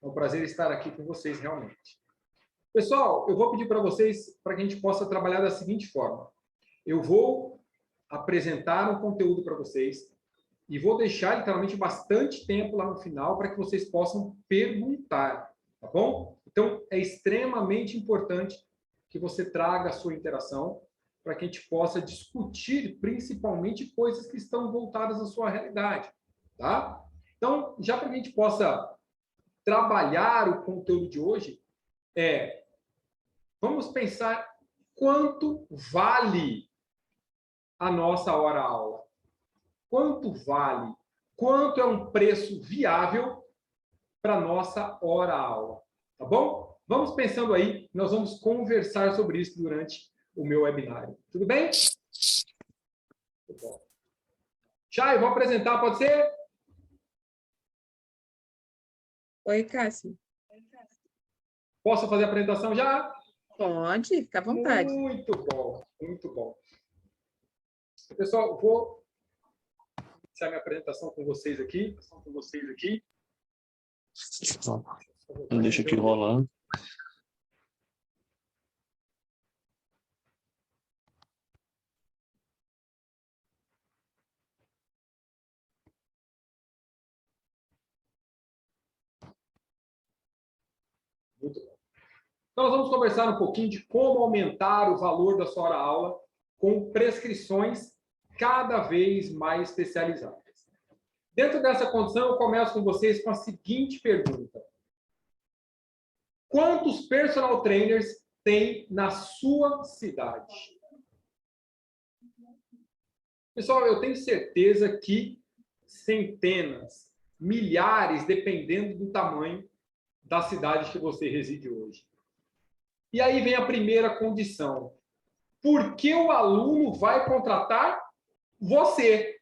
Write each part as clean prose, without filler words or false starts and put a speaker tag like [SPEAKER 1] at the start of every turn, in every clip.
[SPEAKER 1] É um prazer estar aqui com vocês, realmente. Pessoal, eu vou pedir para vocês para que a gente possa trabalhar da seguinte forma. Eu vou apresentar um conteúdo para vocês e vou deixar, literalmente, bastante tempo lá no final para que vocês possam perguntar, tá bom? Então, é extremamente importante que você traga a sua interação para que a gente possa discutir, principalmente, coisas que estão voltadas à sua realidade, tá? Então, já para que a gente possa trabalhar o conteúdo de hoje, vamos pensar quanto vale a nossa hora-aula. Quanto vale? Quanto é um preço viável para a nossa hora-aula? Tá bom? Vamos pensando aí, nós vamos conversar sobre isso durante o meu webinário. Tudo bem? Muito bom. Chay, vou apresentar, pode ser?
[SPEAKER 2] Oi, Cássio.
[SPEAKER 1] Posso fazer a apresentação já?
[SPEAKER 2] Pode, fica à vontade.
[SPEAKER 1] Muito bom, muito bom. Pessoal, vou iniciar minha apresentação com vocês aqui.
[SPEAKER 3] Deixa aqui rolando.
[SPEAKER 1] Muito bom. Então, nós vamos conversar um pouquinho de como aumentar o valor da sua hora-aula com prescrições cada vez mais especializadas. Dentro dessa condição, eu começo com vocês com a seguinte pergunta. Quantos personal trainers tem na sua cidade? Pessoal, eu tenho certeza que centenas, milhares, dependendo do tamanho da cidade que você reside hoje. E aí vem a primeira condição. Por que o aluno vai contratar você?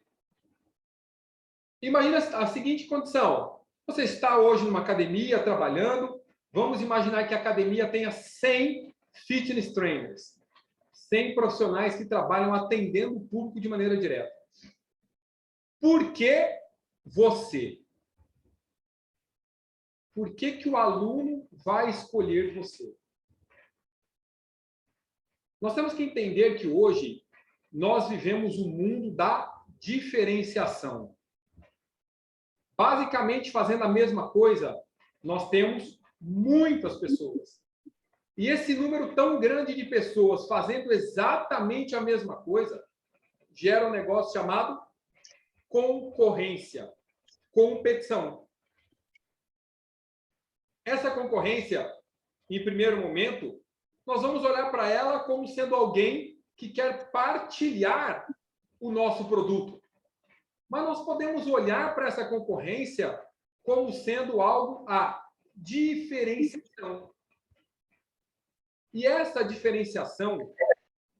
[SPEAKER 1] Imagina a seguinte condição. Você está hoje numa academia trabalhando. Vamos imaginar que a academia tenha 100 fitness trainers. 100 profissionais que trabalham atendendo o público de maneira direta. Por que você? Por que o aluno vai escolher você? Nós temos que entender que hoje nós vivemos um mundo da diferenciação. Basicamente, fazendo a mesma coisa, nós temos muitas pessoas. E esse número tão grande de pessoas fazendo exatamente a mesma coisa gera um negócio chamado concorrência, competição. Essa concorrência, em primeiro momento, nós vamos olhar para ela como sendo alguém que quer partilhar o nosso produto. Mas nós podemos olhar para essa concorrência como sendo algo a diferenciação. E essa diferenciação,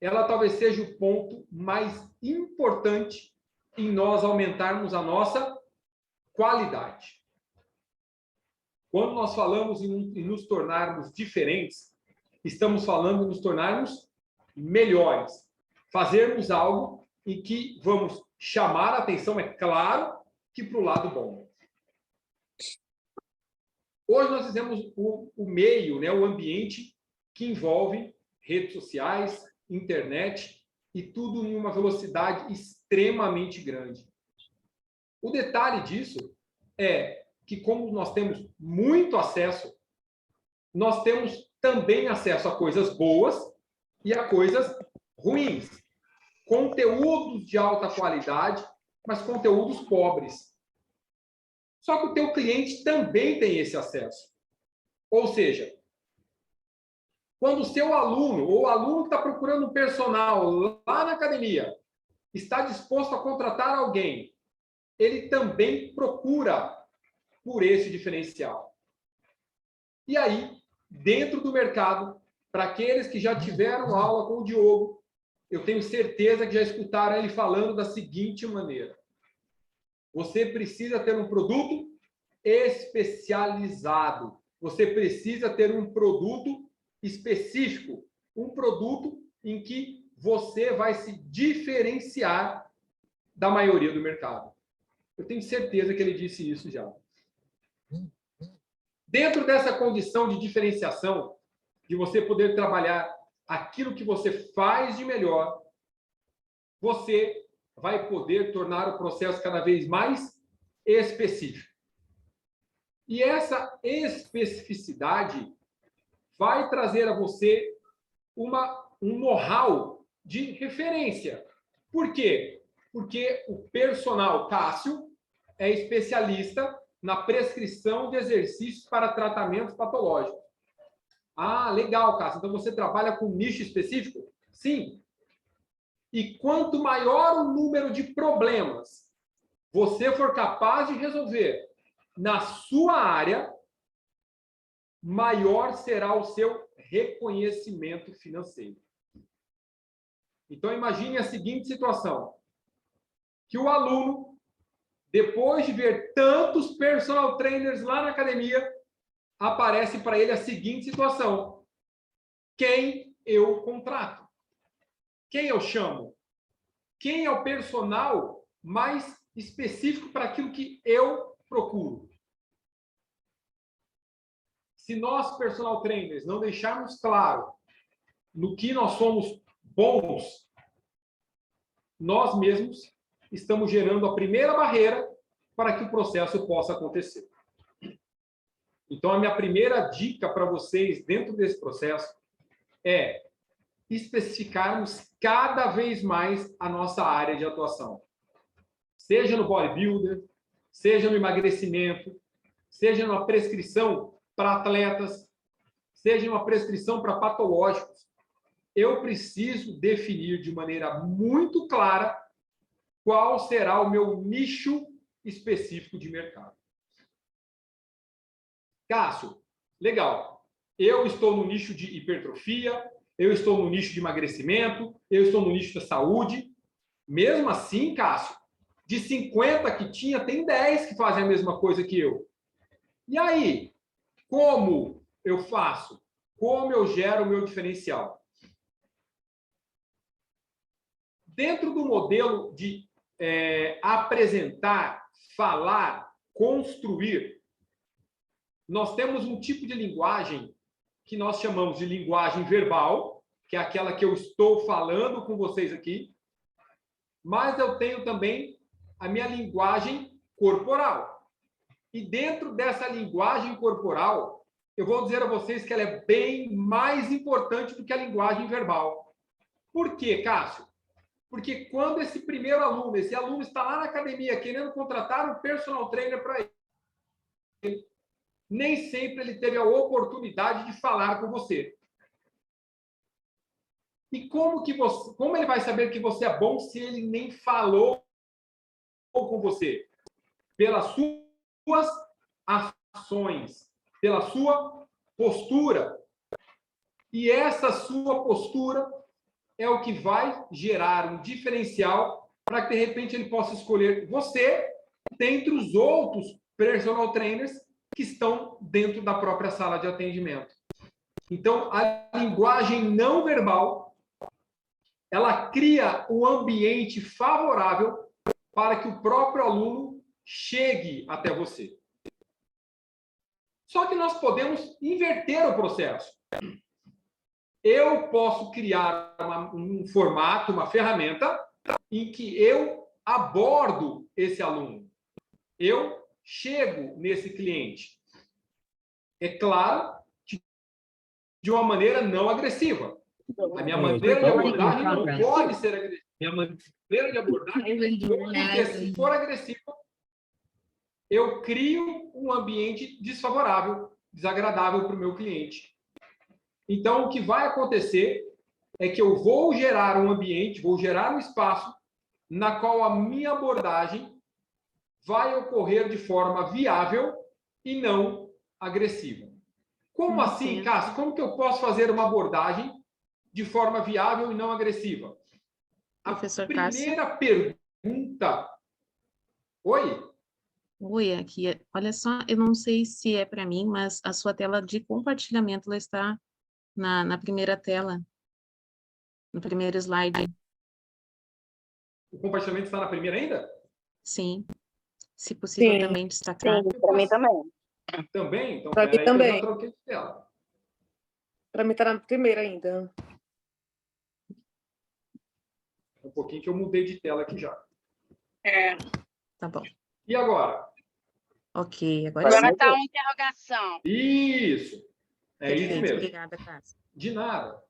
[SPEAKER 1] ela talvez seja o ponto mais importante em nós aumentarmos a nossa qualidade. Quando nós falamos em nos tornarmos diferentes, estamos falando em nos tornarmos melhores. Fazermos algo em que vamos chamar a atenção, é claro, que para o lado bom. Hoje nós fizemos o meio, né, o ambiente que envolve redes sociais, internet e tudo em uma velocidade extremamente grande. O detalhe disso é que, como nós temos muito acesso, nós temos também acesso a coisas boas e a coisas ruins. Conteúdos de alta qualidade, mas conteúdos pobres. Só que o teu cliente também tem esse acesso. Ou seja, quando o seu aluno, ou o aluno que está procurando um personal lá na academia, está disposto a contratar alguém, ele também procura por esse diferencial. E aí, dentro do mercado, para aqueles que já tiveram aula com o Diogo, eu tenho certeza que já escutaram ele falando da seguinte maneira. Você precisa ter um produto especializado. Você precisa ter um produto específico. Um produto em que você vai se diferenciar da maioria do mercado. Eu tenho certeza que ele disse isso já. Dentro dessa condição de diferenciação, de você poder trabalhar aquilo que você faz de melhor, você vai poder tornar o processo cada vez mais específico. E essa especificidade vai trazer a você um know-how de referência. Por quê? Porque o personal Cássio é especialista na prescrição de exercícios para tratamentos patológicos. Ah, legal, Cássio. Então você trabalha com nicho específico? Sim. E quanto maior o número de problemas você for capaz de resolver na sua área, maior será o seu reconhecimento financeiro. Então, imagine a seguinte situação, que o aluno, depois de ver tantos personal trainers lá na academia, aparece para ele a seguinte situação: quem eu contrato? Quem eu chamo? Quem é o personal mais específico para aquilo que eu procuro? Se nós, personal trainers, não deixarmos claro no que nós somos bons, nós mesmos estamos gerando a primeira barreira para que o processo possa acontecer. Então, a minha primeira dica para vocês dentro desse processo é especificarmos cada vez mais a nossa área de atuação. Seja no bodybuilder, seja no emagrecimento, seja na prescrição para atletas, seja uma prescrição para patológicos, eu preciso definir de maneira muito clara qual será o meu nicho específico de mercado. Cássio, legal. Eu estou no nicho de hipertrofia, eu estou no nicho de emagrecimento, eu estou no nicho da saúde. Mesmo assim, Cássio, de 50 que tinha, tem 10 que fazem a mesma coisa que eu. E aí, como eu faço? Como eu gero o meu diferencial? Dentro do modelo de apresentar, falar, construir, nós temos um tipo de linguagem que nós chamamos de linguagem verbal, que é aquela que eu estou falando com vocês aqui, mas eu tenho também a minha linguagem corporal. E dentro dessa linguagem corporal, eu vou dizer a vocês que ela é bem mais importante do que a linguagem verbal. Por quê, Cássio? Porque quando esse primeiro aluno, esse aluno está lá na academia querendo contratar um personal trainer para ele, nem sempre ele teve a oportunidade de falar com você. E como ele vai saber que você é bom se ele nem falou com você? Pelas suas ações, pela sua postura. E essa sua postura é o que vai gerar um diferencial para que, de repente, ele possa escolher você dentre os outros personal trainers que estão dentro da própria sala de atendimento. Então, a linguagem não verbal, ela cria um ambiente favorável para que o próprio aluno chegue até você. Só que nós podemos inverter o processo. Eu posso criar um formato, uma ferramenta, em que eu abordo esse aluno. Eu chego nesse cliente. É claro que de uma maneira não agressiva. A minha maneira de abordagem não pode ser agressiva. Minha maneira de abordagem, porque se for agressiva, eu crio um ambiente desfavorável, desagradável para o meu cliente. Então, o que vai acontecer é que eu vou gerar um ambiente, vou gerar um espaço na qual a minha abordagem vai ocorrer de forma viável e não agressiva. Como assim, Cássio? Como que eu posso fazer uma abordagem de forma viável e não agressiva?
[SPEAKER 2] Professor
[SPEAKER 1] primeira pergunta... Oi?
[SPEAKER 2] Oi, aqui. Olha só, eu não sei se é para mim, mas a sua tela de compartilhamento ela está na primeira tela, no primeiro slide.
[SPEAKER 1] O compartilhamento está na primeira ainda?
[SPEAKER 2] Sim. Se possível, também destacar.
[SPEAKER 4] Sim, para mim também.
[SPEAKER 1] Também? Então,
[SPEAKER 4] Para mim
[SPEAKER 1] peraí que eu
[SPEAKER 4] também.
[SPEAKER 1] já troquei de tela.
[SPEAKER 4] Para mim está na primeira ainda.
[SPEAKER 1] Um pouquinho que eu mudei de tela aqui já.
[SPEAKER 2] Tá bom.
[SPEAKER 1] E agora?
[SPEAKER 2] Ok, agora
[SPEAKER 5] Agora
[SPEAKER 2] sim.
[SPEAKER 5] está uma interrogação.
[SPEAKER 1] Isso. É isso
[SPEAKER 2] Perfeito,
[SPEAKER 1] mesmo.
[SPEAKER 2] obrigada, Cássia.
[SPEAKER 1] De nada.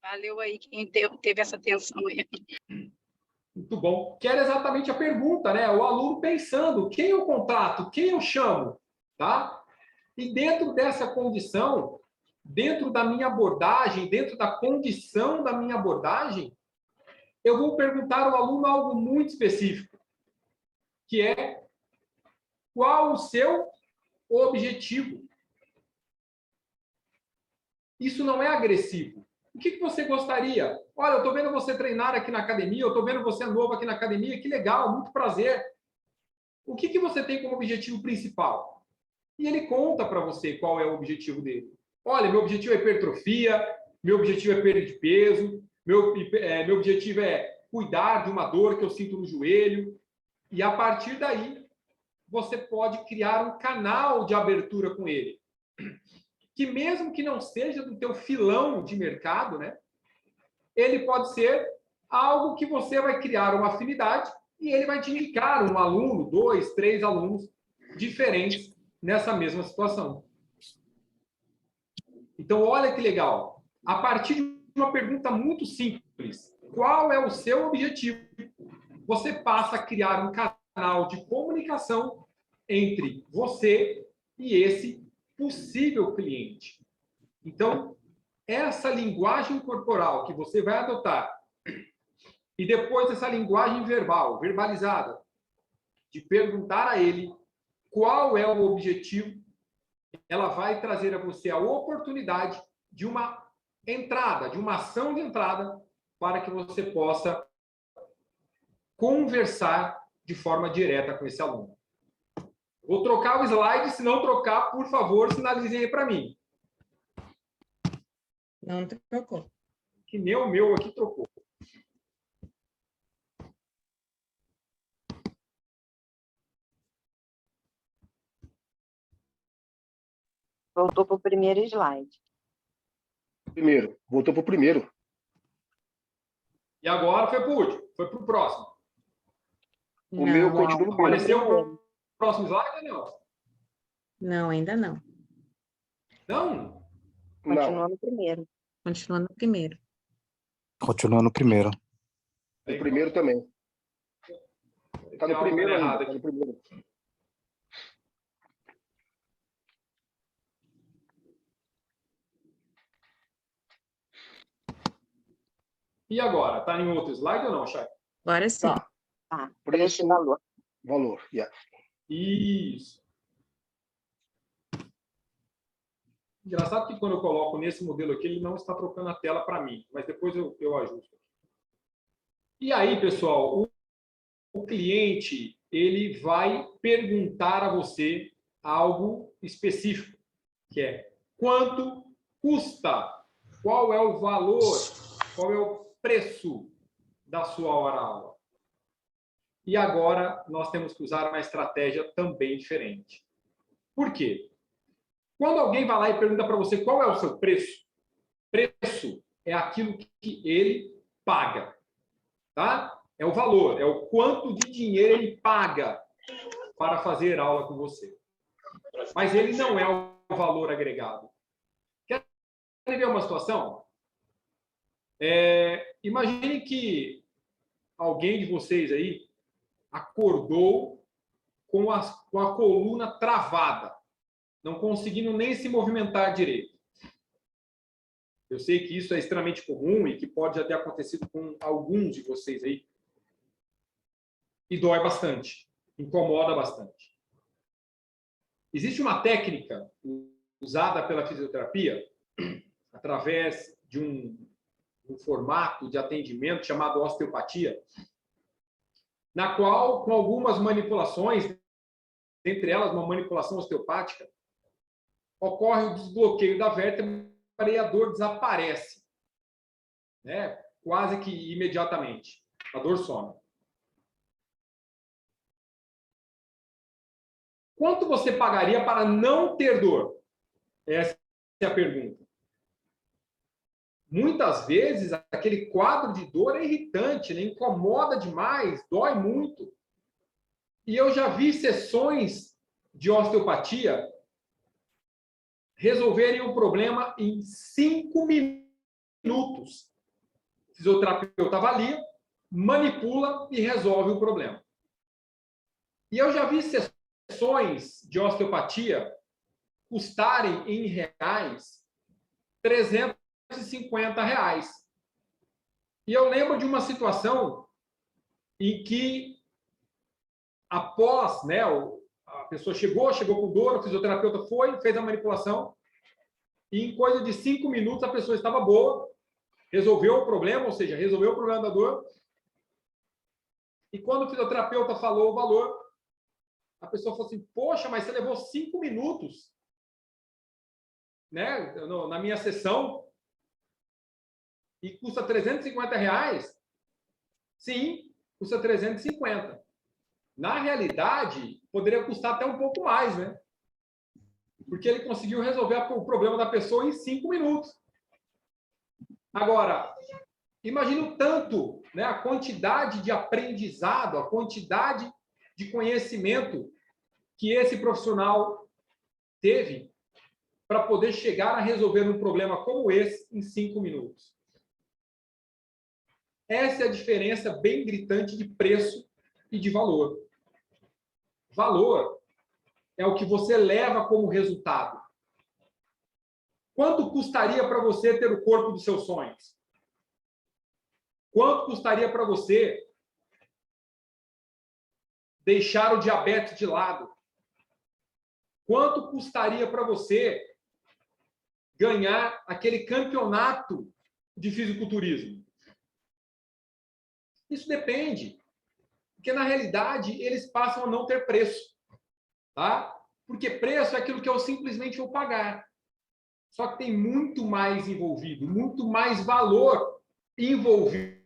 [SPEAKER 5] Valeu aí quem teve essa atenção aí.
[SPEAKER 1] Muito bom. Que era exatamente a pergunta, né? O aluno pensando, quem eu contrato, quem eu chamo, tá? E dentro dessa condição, dentro da minha abordagem, dentro da condição da minha abordagem, eu vou perguntar ao aluno algo muito específico, que é qual o seu objetivo? Isso não é agressivo. O que você gostaria? Olha, eu estou vendo você treinar aqui na academia, eu estou vendo você novo aqui na academia, que legal, muito prazer. O que você tem como objetivo principal? E ele conta para você qual é o objetivo dele. Olha, meu objetivo é hipertrofia, meu objetivo é perda de peso, meu objetivo é cuidar de uma dor que eu sinto no joelho. E a partir daí, você pode criar um canal de abertura com ele. Que mesmo que não seja do teu filão de mercado, né? Ele pode ser algo que você vai criar uma afinidade e ele vai te indicar um aluno, 2, 3 alunos diferentes nessa mesma situação. Então, olha que legal. A partir de uma pergunta muito simples, qual é o seu objetivo? Você passa a criar um canal de comunicação entre você e esse possível cliente. Então, essa linguagem corporal que você vai adotar e depois essa linguagem verbal, verbalizada, de perguntar a ele qual é o objetivo, ela vai trazer a você a oportunidade de uma entrada, de uma ação de entrada, para que você possa conversar de forma direta com esse aluno. Vou trocar o slide, se não trocar, por favor, sinalizem aí para mim.
[SPEAKER 2] Não trocou.
[SPEAKER 1] Que nem o meu aqui trocou.
[SPEAKER 6] Voltou para o primeiro slide.
[SPEAKER 7] Primeiro. Voltou para o primeiro.
[SPEAKER 1] E agora foi para o último, foi para o próximo.
[SPEAKER 7] O meu continua no primeiro.
[SPEAKER 1] Apareceu o próximo slide ou não?
[SPEAKER 2] Não, ainda não.
[SPEAKER 1] Não?
[SPEAKER 6] Continua no primeiro.
[SPEAKER 2] Continua no primeiro.
[SPEAKER 3] Continua no primeiro.
[SPEAKER 7] O primeiro também. Está no primeiro ainda. Está no primeiro.
[SPEAKER 1] E agora? Está em outro slide ou não, Chay?
[SPEAKER 2] Agora sim.
[SPEAKER 7] Tá.
[SPEAKER 6] Tá.
[SPEAKER 7] Preço,
[SPEAKER 6] Preço e valor.
[SPEAKER 7] valor. Yeah.
[SPEAKER 1] Isso. Engraçado que quando eu coloco nesse modelo aqui, ele não está trocando a tela para mim, mas depois eu ajusto. E aí, pessoal, o cliente ele vai perguntar a você algo específico, que é quanto custa, qual é o valor, qual é o preço da sua hora-aula. E agora nós temos que usar uma estratégia também diferente. Por quê? Quando alguém vai lá e pergunta para você qual é o seu preço, preço é aquilo que ele paga, tá? É o valor, é o quanto de dinheiro ele paga para fazer aula com você. Mas ele não é o valor agregado. Quer ver uma situação? Imagine que alguém de vocês aí acordou com a coluna travada, não conseguindo nem se movimentar direito. Eu sei que isso é extremamente comum e que pode já ter acontecido com alguns de vocês aí. E dói bastante, incomoda bastante. Existe uma técnica usada pela fisioterapia através de um formato de atendimento chamado osteopatia, na qual, com algumas manipulações, entre elas uma manipulação osteopática, ocorre o desbloqueio da vértebra e a dor desaparece, né? Quase que imediatamente. A dor some. Quanto você pagaria para não ter dor? Essa é a pergunta. Muitas vezes, aquele quadro de dor é irritante, né? Incomoda demais, dói muito. E eu já vi sessões de osteopatia resolverem o problema em 5 minutos. O fisioterapeuta avalia, manipula e resolve o problema. E eu já vi sessões de osteopatia custarem em reais R$350. E eu lembro de uma situação em que, após, né, a pessoa chegou com dor, o fisioterapeuta foi, fez a manipulação, e em coisa de 5 minutos a pessoa estava boa, resolveu o problema, ou seja, resolveu o problema da dor. E quando o fisioterapeuta falou o valor, a pessoa falou assim: poxa, mas você levou 5 minutos, né, na minha sessão e custa R$350? Sim, custa 350. Na realidade, poderia custar até um pouco mais, né? Porque ele conseguiu resolver o problema da pessoa em 5 minutos. Agora, imagina o tanto, né, a quantidade de aprendizado, a quantidade de conhecimento que esse profissional teve para poder chegar a resolver um problema como esse em 5 minutos. Essa é a diferença bem gritante de preço e de valor. Valor é o que você leva como resultado. Quanto custaria para você ter o corpo dos seus sonhos? Quanto custaria para você deixar o diabetes de lado? Quanto custaria para você ganhar aquele campeonato de fisiculturismo? Isso depende. Porque, na realidade, eles passam a não ter preço. Tá? Porque preço é aquilo que eu simplesmente vou pagar. Só que tem muito mais envolvido, muito mais valor envolvido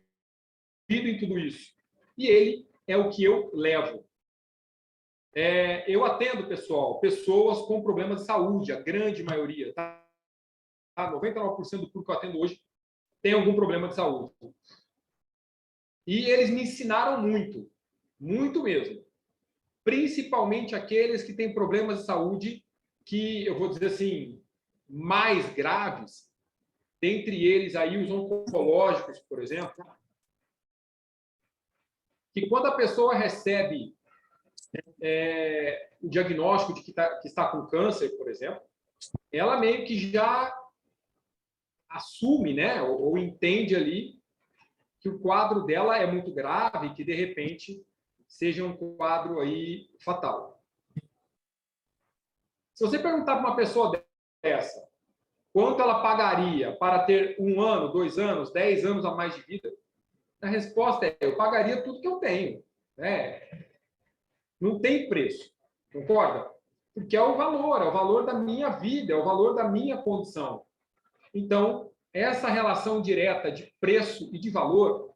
[SPEAKER 1] em tudo isso. E ele é o que eu levo. Eu atendo, pessoal, pessoas com problemas de saúde, a grande maioria. Tá? 99% do público que eu atendo hoje tem algum problema de saúde. E eles me ensinaram muito, muito mesmo. Principalmente aqueles que têm problemas de saúde que, eu vou dizer assim, mais graves, dentre eles aí os oncológicos, por exemplo, que quando a pessoa recebe o diagnóstico de que está com câncer, por exemplo, ela meio que já assume, né, ou entende ali que o quadro dela é muito grave e que, de repente, seja um quadro aí fatal. Se você perguntar para uma pessoa dessa quanto ela pagaria para ter 1 ano, 2 anos, 10 anos a mais de vida, a resposta é: eu pagaria tudo que eu tenho. Né? Não tem preço, concorda? Porque é o valor da minha vida, é o valor da minha condição. Então, essa relação direta de preço e de valor,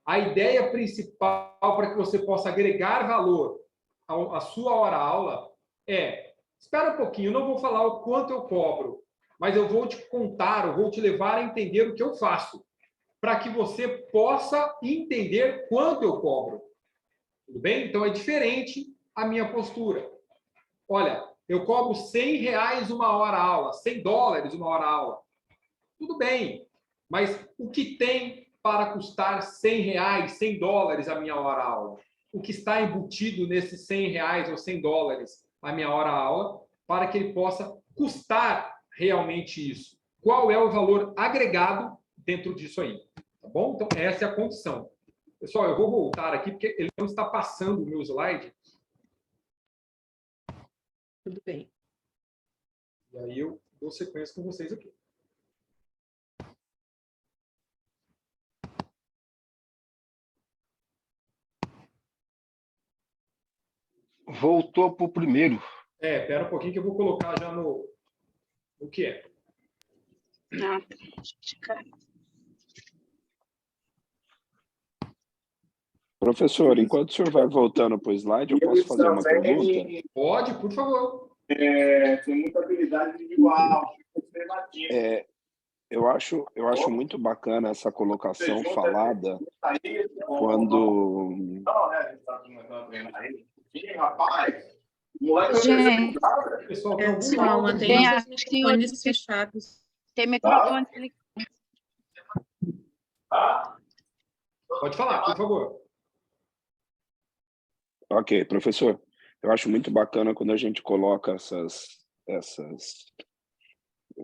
[SPEAKER 1] a ideia principal para que você possa agregar valor à sua hora-aula é: espera um pouquinho, eu não vou falar o quanto eu cobro, mas eu vou te contar, eu vou te levar a entender o que eu faço, para que você possa entender quanto eu cobro. Tudo bem? Então, é diferente a minha postura. Olha, eu cobro R$100 uma hora-aula, $100 uma hora-aula. Tudo bem, mas o que tem para custar R$100, $100 a minha hora-aula? O que está embutido nesses R$100 ou $100 a minha hora-aula para que ele possa custar realmente isso? Qual é o valor agregado dentro disso aí? Tá bom? Então, essa é a condição. Pessoal, eu vou voltar aqui porque ele não está passando o meu slide.
[SPEAKER 4] Tudo bem.
[SPEAKER 1] E aí eu dou sequência com vocês aqui.
[SPEAKER 7] Voltou para o primeiro.
[SPEAKER 1] Espera um pouquinho que eu vou colocar já no que é.
[SPEAKER 5] Ah, deixa eu checar.
[SPEAKER 8] Professor, enquanto o senhor vai voltando para o slide, eu posso fazer uma pergunta?
[SPEAKER 1] Pode, por favor.
[SPEAKER 9] Tem muita habilidade individual,
[SPEAKER 8] eu acho muito bacana essa colocação falada quando...
[SPEAKER 5] Gente,
[SPEAKER 1] Pessoal, tem algum
[SPEAKER 2] Pessoal,
[SPEAKER 1] áudio?
[SPEAKER 2] mantenham os microfones fechados.
[SPEAKER 5] tem microfone ligado.
[SPEAKER 1] Pode falar, por favor.
[SPEAKER 8] Ok, professor, eu acho muito bacana quando a gente coloca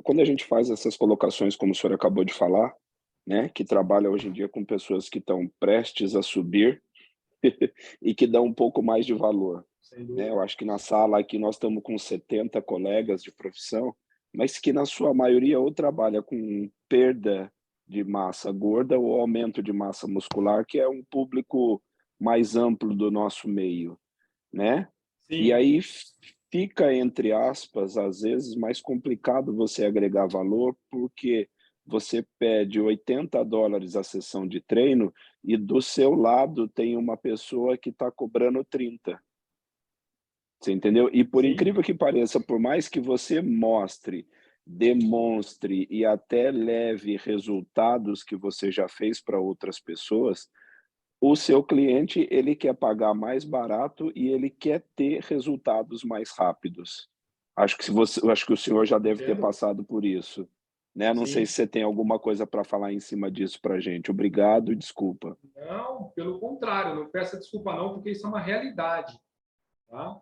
[SPEAKER 8] quando a gente faz essas colocações, como o senhor acabou de falar, né, que trabalha hoje em dia com pessoas que estão prestes a subir e que dão um pouco mais de valor.
[SPEAKER 1] Sem dúvida.
[SPEAKER 8] Né? Eu acho que na sala aqui nós estamos com 70 colegas de profissão, mas que na sua maioria ou trabalha com perda de massa gorda ou aumento de massa muscular, que é um público mais amplo do nosso meio, né?
[SPEAKER 1] Sim.
[SPEAKER 8] E aí fica, entre aspas, às vezes mais complicado você agregar valor, porque você pede $80 a sessão de treino e do seu lado tem uma pessoa que está cobrando 30. Você entendeu? E por
[SPEAKER 1] Sim.
[SPEAKER 8] incrível que pareça, por mais que você mostre, demonstre e até leve resultados que você já fez para outras pessoas, o seu cliente, ele quer pagar mais barato e ele quer ter resultados mais rápidos. Acho que o senhor já deve ter passado por isso, né? Não
[SPEAKER 1] Sim.
[SPEAKER 8] sei se você tem alguma coisa para falar em cima disso para a gente. Obrigado e desculpa.
[SPEAKER 1] Não, pelo contrário, não peça desculpa não, porque isso é uma realidade, tá?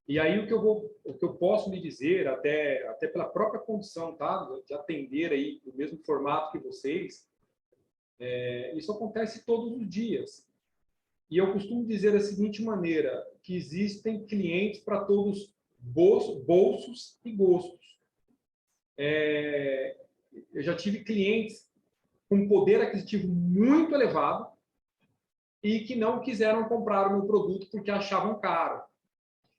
[SPEAKER 1] E aí o que eu posso lhe dizer, até pela própria condição, tá, de atender aí o mesmo formato que vocês, isso acontece todos os dias. E eu costumo dizer da seguinte maneira, que existem clientes para todos bolsos e gostos. Eu já tive clientes com poder aquisitivo muito elevado e que não quiseram comprar o meu produto porque achavam caro.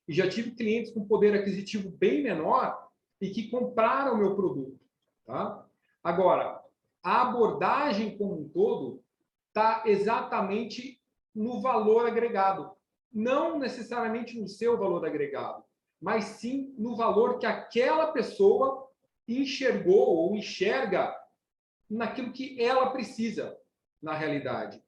[SPEAKER 1] E já tive clientes com poder aquisitivo bem menor e que compraram o meu produto. Tá? Agora, a abordagem como um todo está exatamente no valor agregado. Não necessariamente no seu valor agregado, mas sim no valor que aquela pessoa enxergou ou enxerga naquilo que ela precisa, na realidade.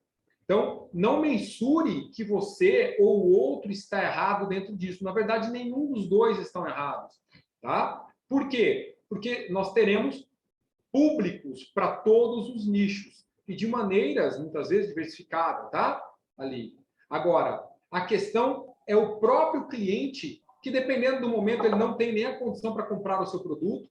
[SPEAKER 1] Então, não mensure que você ou o outro está errado dentro disso. Na verdade, nenhum dos dois estão errados. Tá? Por quê? Porque nós teremos públicos para todos os nichos e de maneiras, muitas vezes, diversificadas, tá? Ali. Agora, a questão é o próprio cliente que, dependendo do momento, ele não tem nem a condição para comprar o seu produto,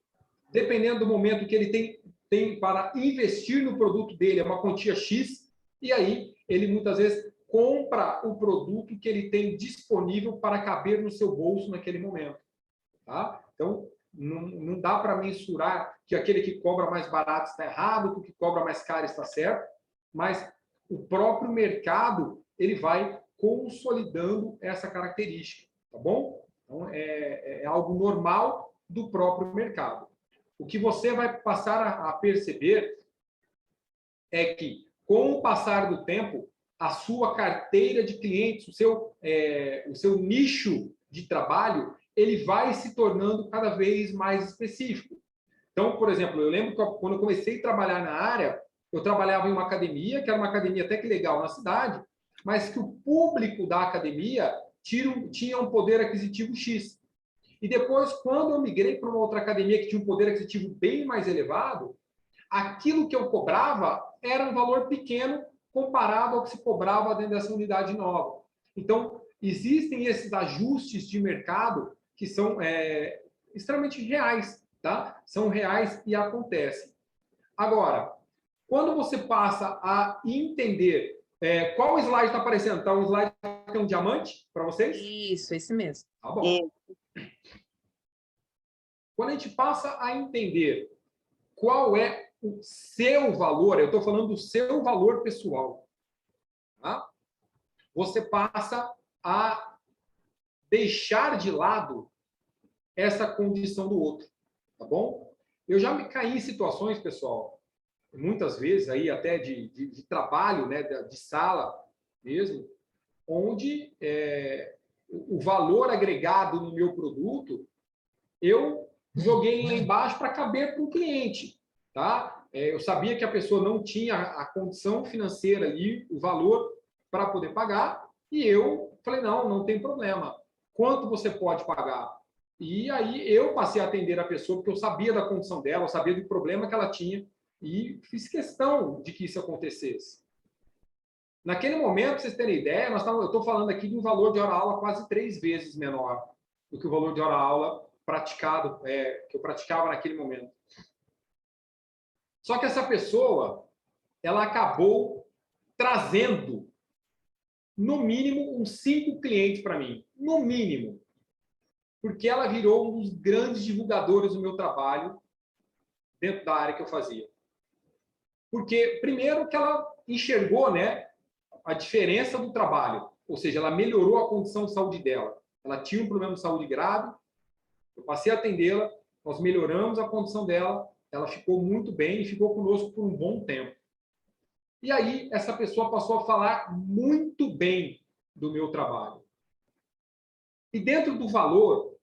[SPEAKER 1] dependendo do momento que ele tem para investir no produto dele, é uma quantia X, e aí ele muitas vezes compra o produto que ele tem disponível para caber no seu bolso naquele momento. Tá? Então, não dá para mensurar que aquele que cobra mais barato está errado, que o que cobra mais caro está certo, mas o próprio mercado ele vai consolidando essa característica, tá bom? Então, é algo normal do próprio mercado. O que você vai passar a perceber é que, com o passar do tempo, a sua carteira de clientes, o seu nicho de trabalho, ele vai se tornando cada vez mais específico. Então, por exemplo, eu lembro que quando eu comecei a trabalhar na área, eu trabalhava em uma academia, que era uma academia até que legal na cidade, mas que o público da academia tinha um poder aquisitivo X. E depois, quando eu migrei para uma outra academia que tinha um poder aquisitivo bem mais elevado, aquilo que eu cobrava era um valor pequeno comparado ao que se cobrava dentro dessa unidade nova. Então, existem esses ajustes de mercado que são extremamente reais, tá? São reais e acontecem. Agora, quando você passa a entender qual slide está aparecendo? Está um slide que é um diamante para vocês?
[SPEAKER 2] Isso, esse mesmo.
[SPEAKER 1] Tá bom. Quando a gente passa a entender qual é o seu valor, eu estou falando do seu valor pessoal, tá? Você passa a deixar de lado essa condição do outro, tá bom? Eu já me caí em situações, pessoal, muitas vezes aí até de trabalho, né, de sala mesmo, onde o valor agregado no meu produto, eu joguei lá embaixo para caber para o cliente. Tá? Eu sabia que a pessoa não tinha a condição financeira ali, o valor para poder pagar, e eu falei, não tem problema. Quanto você pode pagar? E aí eu passei a atender a pessoa, porque eu sabia da condição dela, eu sabia do problema que ela tinha, e fiz questão de que isso acontecesse. Naquele momento, para vocês terem ideia, eu estou falando aqui de um valor de hora-aula quase 3 vezes menor do que o valor de hora-aula praticado, que eu praticava naquele momento. Só que essa pessoa, ela acabou trazendo, no mínimo, uns 5 clientes para mim. No mínimo. Porque ela virou um dos grandes divulgadores do meu trabalho dentro da área que eu fazia. Porque, primeiro, que ela enxergou, né, a diferença do trabalho. Ou seja, ela melhorou a condição de saúde dela. Ela tinha um problema de saúde grave, eu passei a atendê-la, nós melhoramos a condição dela, ela ficou muito bem e ficou conosco por um bom tempo. E aí, essa pessoa passou a falar muito bem do meu trabalho. E dentro do valor,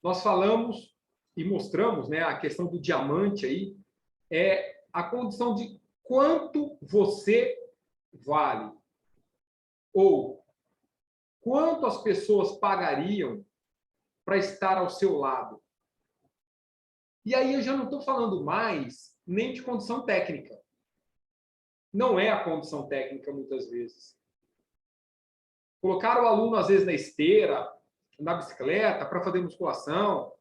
[SPEAKER 1] nós falamos e mostramos, né, a questão do diamante aí, a condição de quanto você vale. Ou quanto as pessoas pagariam para estar ao seu lado. E aí eu já não estou falando mais nem de condição técnica. Não é a condição técnica, muitas vezes. Colocar o aluno, às vezes, na esteira, na bicicleta, para fazer musculação,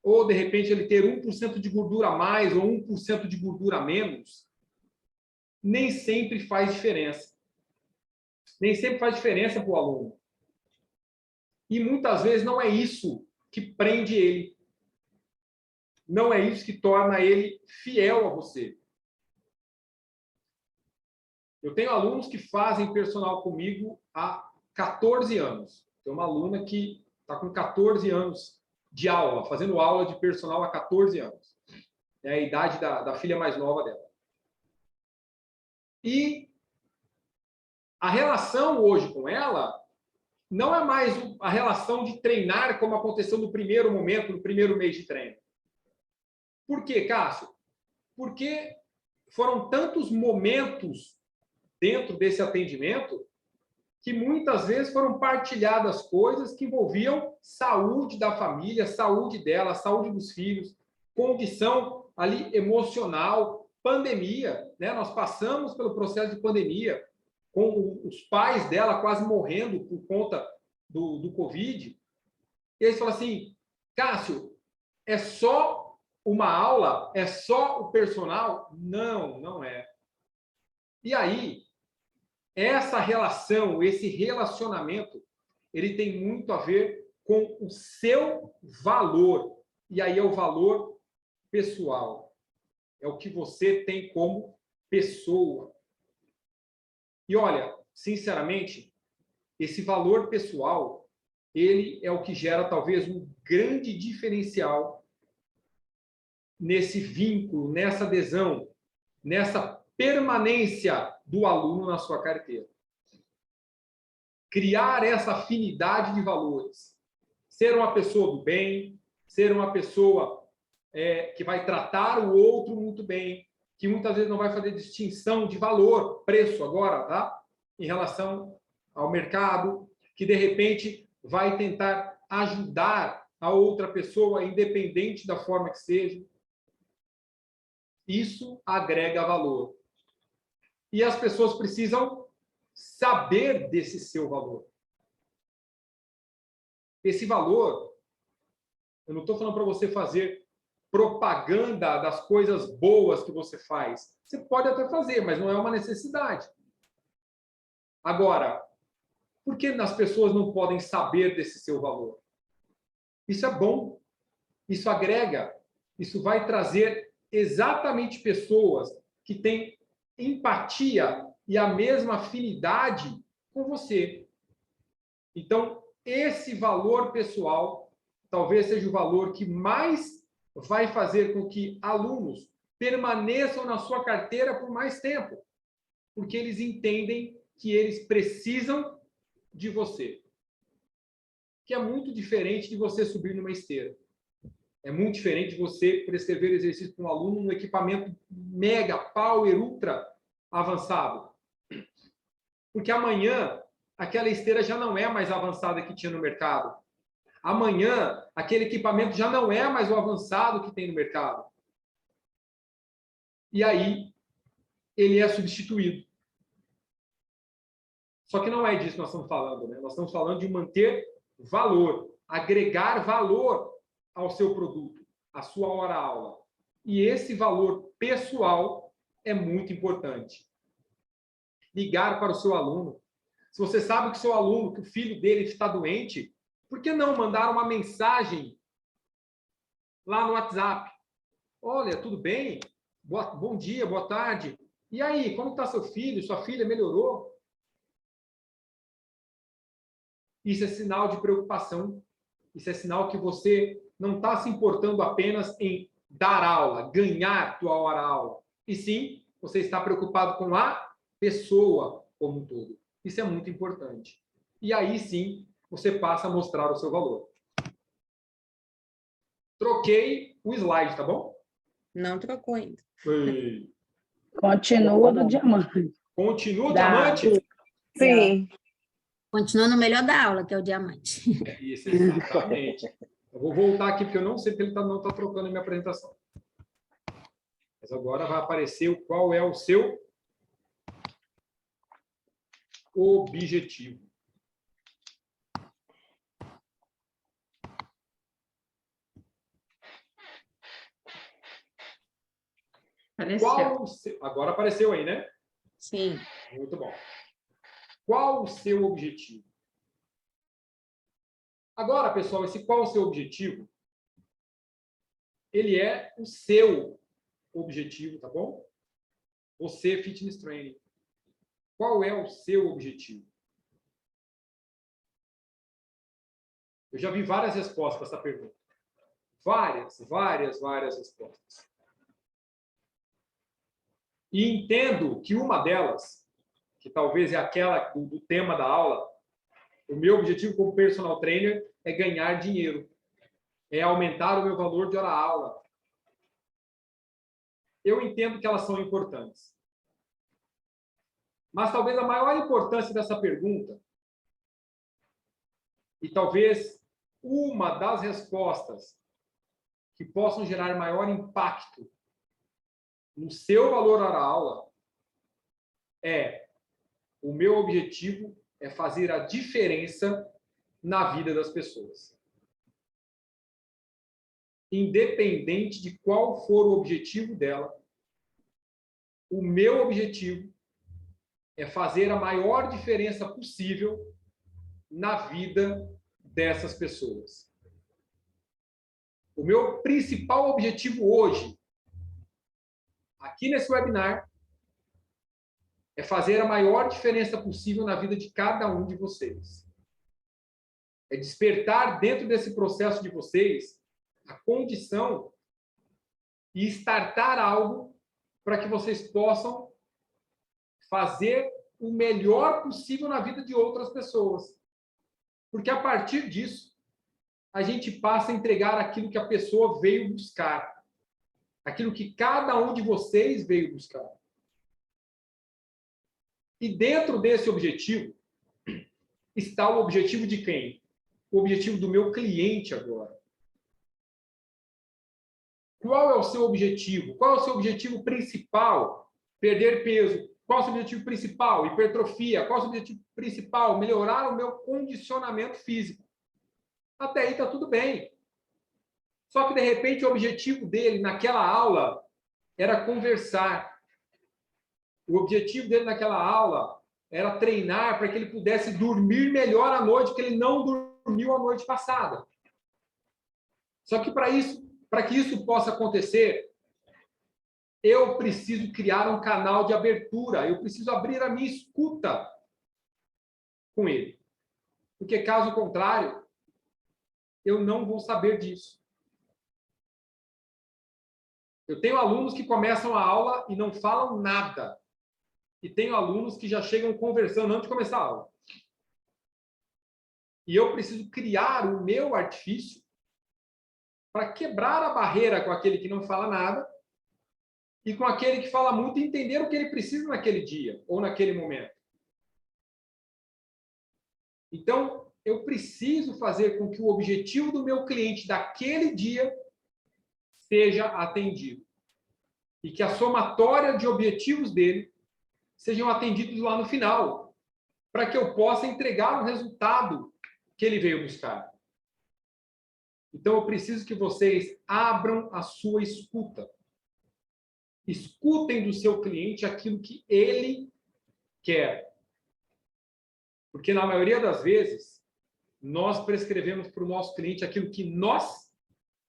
[SPEAKER 1] ou, de repente, ele ter 1% de gordura a mais ou 1% de gordura a menos, nem sempre faz diferença. Nem sempre faz diferença para o aluno. E, muitas vezes, não é isso que prende ele. Não é isso que torna ele fiel a você. Eu tenho alunos que fazem personal comigo há 14 anos. Tem uma aluna que está com 14 anos de aula, fazendo aula de personal há 14 anos. É a idade da filha mais nova dela. E a relação hoje com ela não é mais a relação de treinar como aconteceu no primeiro momento, no primeiro mês de treino. Por quê, Cássio? Porque foram tantos momentos dentro desse atendimento que muitas vezes foram partilhadas coisas que envolviam saúde da família, saúde dela, saúde dos filhos, condição ali emocional, pandemia, né? Nós passamos pelo processo de pandemia, com os pais dela quase morrendo por conta do Covid. E eles falam assim, Cássio, é só uma aula? É só o personal? Não, não é. E aí, essa relação, esse relacionamento, ele tem muito a ver com o seu valor. E aí é o valor pessoal. É o que você tem como pessoa. E olha, sinceramente, esse valor pessoal, ele é o que gera talvez um grande diferencial nesse vínculo, nessa adesão, nessa permanência do aluno na sua carteira. Criar essa afinidade de valores. Ser uma pessoa do bem, ser uma pessoa que vai tratar o outro muito bem, que muitas vezes não vai fazer distinção de valor, preço agora, tá? Em relação ao mercado, que de repente vai tentar ajudar a outra pessoa, independente da forma que seja. Isso agrega valor. E as pessoas precisam saber desse seu valor. Esse valor, eu não estou falando para você fazer propaganda das coisas boas que você faz. Você pode até fazer, mas não é uma necessidade. Agora, por que as pessoas não podem saber desse seu valor? Isso é bom, isso agrega, isso vai trazer exatamente pessoas que têm empatia e a mesma afinidade com você. Então, esse valor pessoal talvez seja o valor que mais vai fazer com que alunos permaneçam na sua carteira por mais tempo, porque eles entendem que eles precisam de você, que é muito diferente de você subir numa esteira. É muito diferente de você prescrever exercício para um aluno num equipamento mega, power, ultra avançado. Porque amanhã, aquela esteira já não é mais avançada que tinha no mercado. Amanhã, aquele equipamento já não é mais o avançado que tem no mercado. E aí, ele é substituído. Só que não é disso que nós estamos falando, né? Nós estamos falando de manter valor, agregar valor ao seu produto, à sua hora-aula. E esse valor pessoal é muito importante. Ligar para o seu aluno. Se você sabe que o seu aluno, que o filho dele está doente, por que não mandar uma mensagem lá no WhatsApp? Olha, tudo bem? Bom dia, boa tarde. E aí, como está seu filho? Sua filha melhorou? Isso é sinal de preocupação. Isso é sinal que você não está se importando apenas em dar aula, ganhar tua hora-aula. E sim, você está preocupado com a pessoa como um todo. Isso é muito importante. E aí sim, você passa a mostrar o seu valor. Troquei o slide, tá bom?
[SPEAKER 10] Não trocou ainda.
[SPEAKER 1] Ei.
[SPEAKER 11] Continua do diamante.
[SPEAKER 1] Continua o
[SPEAKER 11] Dá.
[SPEAKER 1] diamante?
[SPEAKER 4] Sim.
[SPEAKER 10] Continua no melhor da aula, que é o diamante.
[SPEAKER 1] Isso, exatamente. Eu vou voltar aqui, porque eu não sei porque ele não está trocando a minha apresentação. Mas agora vai aparecer qual é o seu objetivo.
[SPEAKER 2] Apareceu.
[SPEAKER 1] Agora apareceu aí, né?
[SPEAKER 10] Sim.
[SPEAKER 1] Muito bom. Qual o seu objetivo? Agora, pessoal, qual o seu objetivo? Ele é o seu objetivo, tá bom? Você, fitness training. Qual é o seu objetivo? Eu já vi várias respostas para essa pergunta. Várias respostas. E entendo que uma delas, que talvez é aquela do tema da aula, o meu objetivo como personal trainer é ganhar dinheiro, é aumentar o meu valor de hora-aula. Eu entendo que elas são importantes. Mas talvez a maior importância dessa pergunta, e talvez uma das respostas que possam gerar maior impacto no seu valor hora-aula, é: o meu objetivo é fazer a diferença na vida das pessoas. Independente de qual for o objetivo dela, o meu objetivo é fazer a maior diferença possível na vida dessas pessoas. O meu principal objetivo hoje, aqui nesse webinar, é fazer a maior diferença possível na vida de cada um de vocês. É despertar dentro desse processo de vocês a condição e startar algo para que vocês possam fazer o melhor possível na vida de outras pessoas. Porque a partir disso, a gente passa a entregar aquilo que a pessoa veio buscar. Aquilo que cada um de vocês veio buscar. E dentro desse objetivo, está o objetivo de quem? O objetivo do meu cliente agora. Qual é o seu objetivo? Qual é o seu objetivo principal? Perder peso. Qual é o seu objetivo principal? Hipertrofia. Qual é o seu objetivo principal? Melhorar o meu condicionamento físico. Até aí está tudo bem. Só que, de repente, o objetivo dele naquela aula era conversar. O objetivo dele naquela aula era treinar para que ele pudesse dormir melhor à noite, que ele não dormiu a noite passada. Só que para que isso possa acontecer, eu preciso criar um canal de abertura, eu preciso abrir a minha escuta com ele. Porque, caso contrário, eu não vou saber disso. Eu tenho alunos que começam a aula e não falam nada. E tenho alunos que já chegam conversando antes de começar a aula. E eu preciso criar o meu artifício para quebrar a barreira com aquele que não fala nada e com aquele que fala muito e entender o que ele precisa naquele dia ou naquele momento. Então, eu preciso fazer com que o objetivo do meu cliente daquele dia seja atendido. E que a somatória de objetivos dele sejam atendidos lá no final, para que eu possa entregar o resultado que ele veio buscar. Então, eu preciso que vocês abram a sua escuta. Escutem do seu cliente aquilo que ele quer. Porque, na maioria das vezes, nós prescrevemos para o nosso cliente aquilo que nós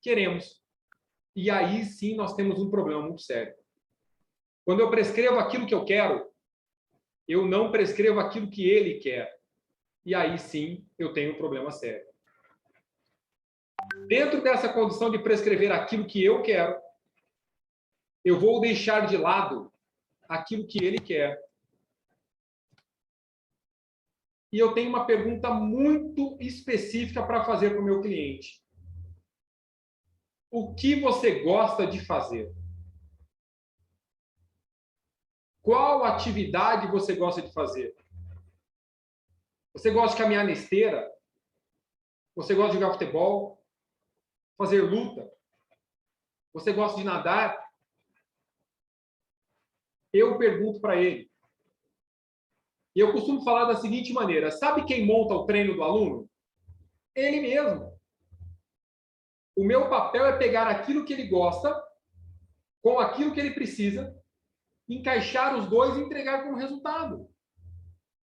[SPEAKER 1] queremos. E aí, sim, nós temos um problema muito sério. Quando eu prescrevo aquilo que eu quero, eu não prescrevo aquilo que ele quer. E aí, sim, eu tenho um problema sério. Dentro dessa condição de prescrever aquilo que eu quero, eu vou deixar de lado aquilo que ele quer. E eu tenho uma pergunta muito específica para fazer para o meu cliente. O que você gosta de fazer? Qual atividade você gosta de fazer? Você gosta de caminhar na esteira? Você gosta de jogar futebol? Fazer luta? Você gosta de nadar? Eu pergunto para ele. E eu costumo falar da seguinte maneira: sabe quem monta o treino do aluno? Ele mesmo. O meu papel é pegar aquilo que ele gosta com aquilo que ele precisa, encaixar os dois e entregar como resultado.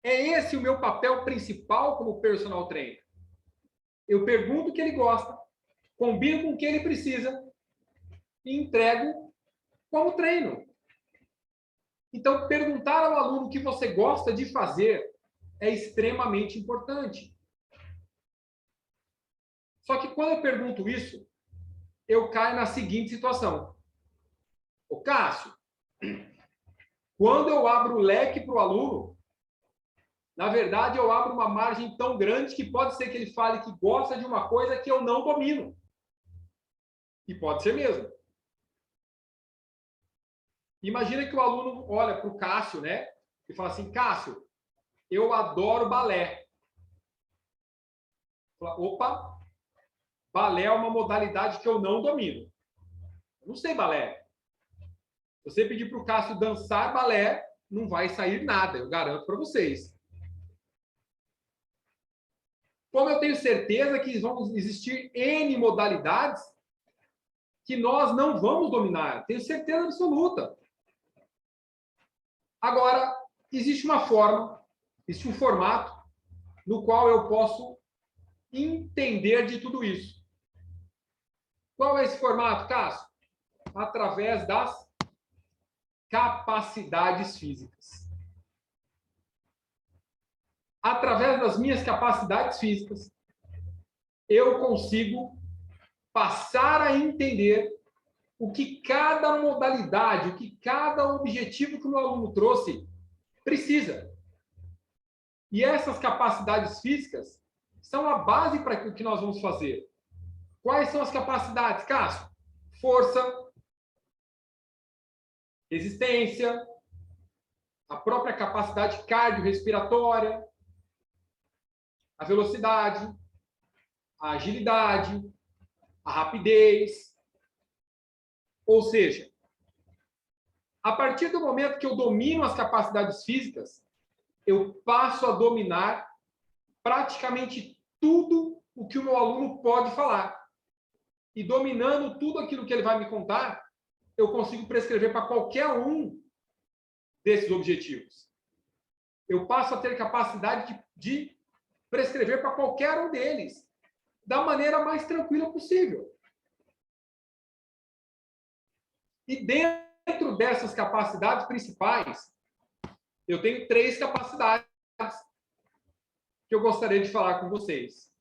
[SPEAKER 1] É esse o meu papel principal como personal trainer. Eu pergunto o que ele gosta, combino com o que ele precisa e entrego como treino. Então, perguntar ao aluno o que você gosta de fazer é extremamente importante. Só que quando eu pergunto isso, eu caio na seguinte situação. Ô, Cássio, quando eu abro o leque para o aluno, na verdade, eu abro uma margem tão grande que pode ser que ele fale que gosta de uma coisa que eu não domino. E pode ser mesmo. Imagina que o aluno olha para o Cássio, né? E fala assim: Cássio, eu adoro balé. Fala, opa, balé é uma modalidade que eu não domino. Eu não sei balé. Se você pedir para o Cássio dançar balé, não vai sair nada, eu garanto para vocês. Como eu tenho certeza que vão existir N modalidades que nós não vamos dominar. Tenho certeza absoluta. Agora, existe uma forma, existe um formato no qual eu posso entender de tudo isso. Qual é esse formato, Cássio? Através das capacidades físicas. Através das minhas capacidades físicas, eu consigo passar a entender o que cada modalidade, o que cada objetivo que o meu aluno trouxe precisa. E essas capacidades físicas são a base para o que nós vamos fazer. Quais são as capacidades, Cássio? Força, resistência, a própria capacidade cardiorrespiratória, a velocidade, a agilidade, a rapidez. Ou seja, a partir do momento que eu domino as capacidades físicas, eu passo a dominar praticamente tudo o que o meu aluno pode falar. E dominando tudo aquilo que ele vai me contar, eu consigo prescrever para qualquer um desses objetivos. Eu passo a ter capacidade de prescrever para qualquer um deles, da maneira mais tranquila possível. E dentro dessas capacidades principais, eu tenho 3 capacidades que eu gostaria de falar com vocês.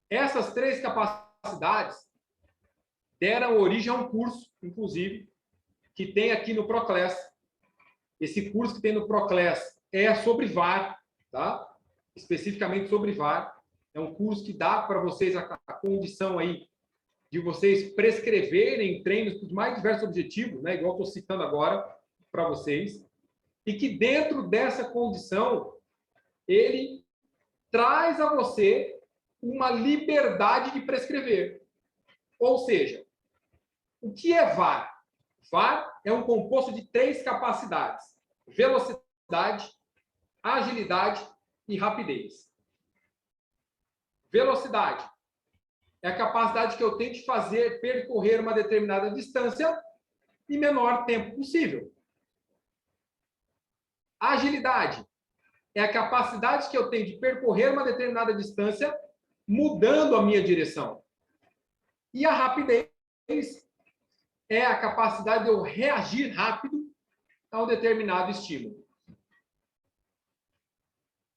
[SPEAKER 1] Essas 3 capacidades deram origem a um curso, inclusive, que tem aqui no Proclass. Esse curso que tem no Proclass é sobre VAR, tá? especificamente sobre VAR. É um curso que dá para vocês a condição aí de vocês prescreverem treinos com os mais diversos objetivos, né? Igual estou citando agora para vocês, e que dentro dessa condição ele traz a você uma liberdade de prescrever. Ou seja, o que é VAR? VAR é um composto de 3 capacidades: velocidade, agilidade e rapidez. Velocidade é a capacidade que eu tenho de fazer percorrer uma determinada distância em menor tempo possível. Agilidade é a capacidade que eu tenho de percorrer uma determinada distância mudando a minha direção. E a rapidez é a capacidade de eu reagir rápido a um determinado estímulo.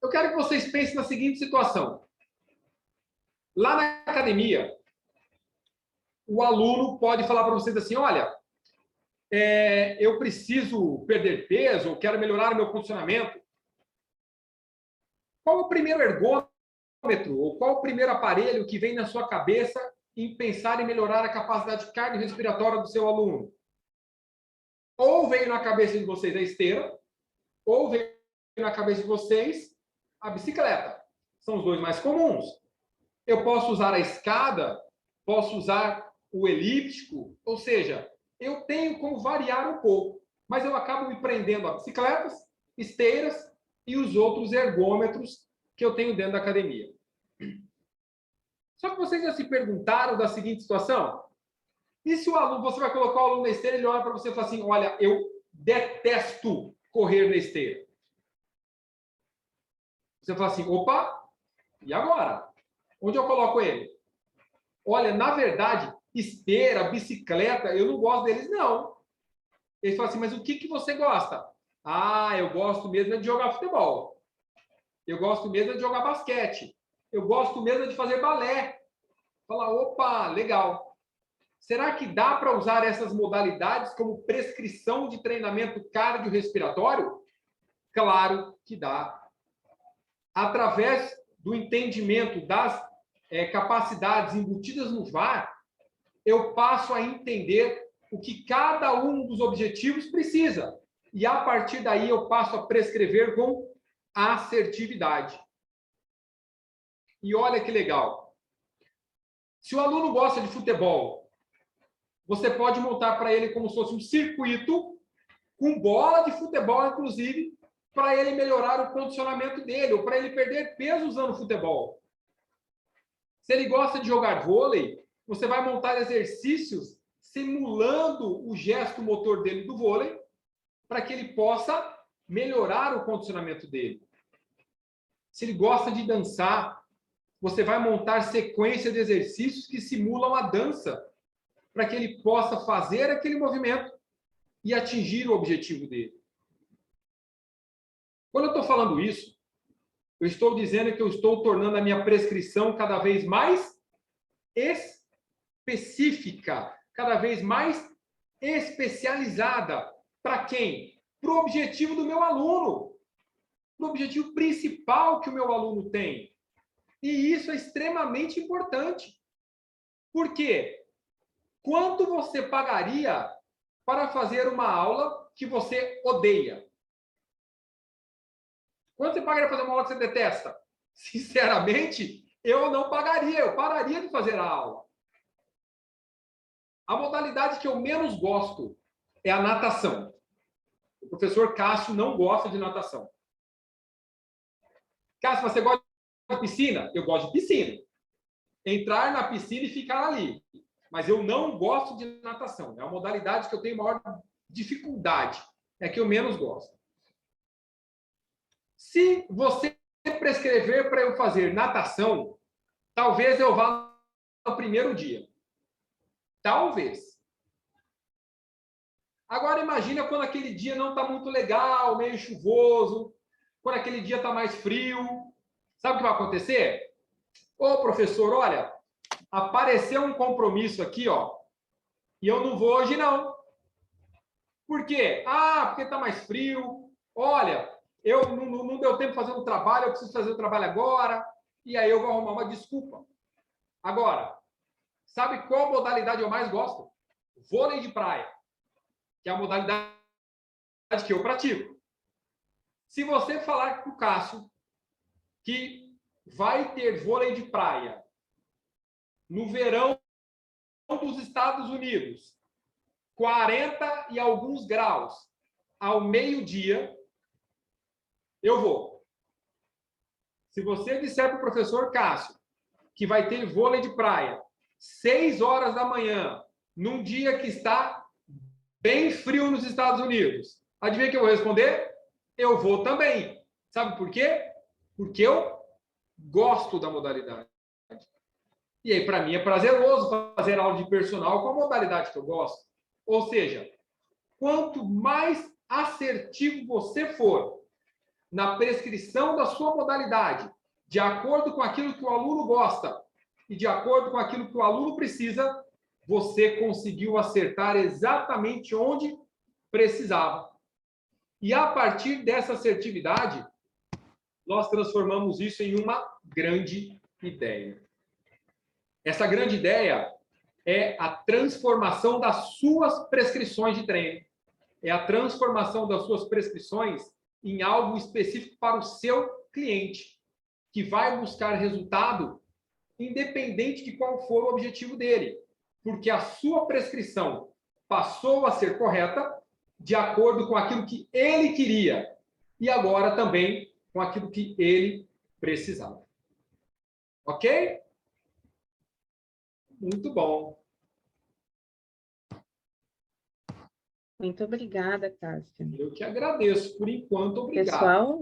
[SPEAKER 1] Eu quero que vocês pensem na seguinte situação. Lá na academia, o aluno pode falar para vocês assim: olha, eu preciso perder peso, eu quero melhorar o meu condicionamento. Qual o primeiro ergômetro ou qual o primeiro aparelho que vem na sua cabeça em pensar em melhorar a capacidade cardiorrespiratória do seu aluno? Ou veio na cabeça de vocês a esteira, ou veio na cabeça de vocês a bicicleta. São os dois mais comuns. Eu posso usar a escada, posso usar o elíptico, ou seja, eu tenho como variar um pouco, mas eu acabo me prendendo a bicicletas, esteiras e os outros ergômetros que eu tenho dentro da academia. Só que vocês já se perguntaram da seguinte situação? E se o aluno, você vai colocar o aluno na esteira, ele olha para você e fala assim: olha, eu detesto correr na esteira. Você fala assim: opa, e agora? Onde eu coloco ele? Olha, na verdade, esteira, bicicleta, eu não gosto deles, não. Ele fala assim: mas o que você gosta? Ah, eu gosto mesmo de jogar futebol. Eu gosto mesmo de jogar basquete. Eu gosto mesmo de fazer balé. Fala, opa, legal. Será que dá para usar essas modalidades como prescrição de treinamento cardiorrespiratório? Claro que dá. Através do entendimento das capacidades embutidas no VAR, eu passo a entender o que cada um dos objetivos precisa. E, a partir daí, eu passo a prescrever com assertividade. E olha que legal. Se o aluno gosta de futebol, você pode montar para ele como se fosse um circuito com bola de futebol, inclusive, para ele melhorar o condicionamento dele, ou para ele perder peso usando futebol. Se ele gosta de jogar vôlei, você vai montar exercícios simulando o gesto motor dele do vôlei, para que ele possa melhorar o condicionamento dele. Se ele gosta de dançar, você vai montar sequência de exercícios que simulam a dança, para que ele possa fazer aquele movimento e atingir o objetivo dele. Quando eu estou falando isso, eu estou dizendo que eu estou tornando a minha prescrição cada vez mais específica, cada vez mais especializada. Para quem? Para o objetivo do meu aluno, para o objetivo principal que o meu aluno tem. E isso é extremamente importante. Por quê? Quanto você pagaria para fazer uma aula que você odeia? Quanto você pagaria para fazer uma aula que você detesta? Sinceramente, eu não pagaria, eu pararia de fazer a aula. A modalidade que eu menos gosto é a natação. O professor Cássio não gosta de natação. Cássio, você gosta de piscina? Eu gosto de piscina. Entrar na piscina e ficar ali. Mas eu não gosto de natação. É a modalidade que eu tenho maior dificuldade. É a que eu menos gosto. Se você prescrever para eu fazer natação, talvez eu vá no primeiro dia. Talvez. Agora imagina quando aquele dia não está muito legal, meio chuvoso, quando aquele dia está mais frio. Sabe o que vai acontecer? Ô, professor, olha, apareceu um compromisso aqui, ó, e eu não vou hoje, não. Por quê? Ah, porque está mais frio. Olha, eu não deu tempo de fazer um trabalho, eu preciso fazer o trabalho agora, e aí eu vou arrumar uma desculpa. Agora, sabe qual modalidade eu mais gosto? Vôlei de praia, que é a modalidade que eu pratico. Se você falar para o Cássio que vai ter vôlei de praia no verão dos Estados Unidos, 40 e alguns graus, ao meio-dia, eu vou. Se você disser para o professor Cássio que vai ter vôlei de praia 6 horas da manhã, num dia que está bem frio nos Estados Unidos, adivinha o que eu vou responder? Eu vou também. Sabe por quê? Porque eu gosto da modalidade. E aí, para mim, é prazeroso fazer aula de personal com a modalidade que eu gosto. Ou seja, quanto mais assertivo você for na prescrição da sua modalidade, de acordo com aquilo que o aluno gosta e de acordo com aquilo que o aluno precisa, você conseguiu acertar exatamente onde precisava. E a partir dessa assertividade, nós transformamos isso em uma grande ideia. Essa grande ideia é a transformação das suas prescrições de treino. É a transformação das suas prescrições em algo específico para o seu cliente, que vai buscar resultado independente de qual for o objetivo dele, porque a sua prescrição passou a ser correta de acordo com aquilo que ele queria e agora também com aquilo que ele precisava. Ok? Muito bom.
[SPEAKER 2] Muito obrigada, Cássio.
[SPEAKER 1] Eu que agradeço. Por enquanto, obrigado.
[SPEAKER 2] Pessoal,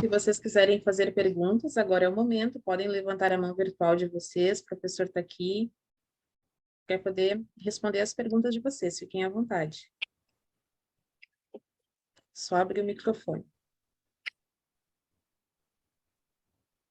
[SPEAKER 2] se vocês quiserem fazer perguntas, agora é o momento. Podem levantar a mão virtual de vocês. O professor está aqui. Quer poder responder as perguntas de vocês. Fiquem à vontade. Só abre o microfone.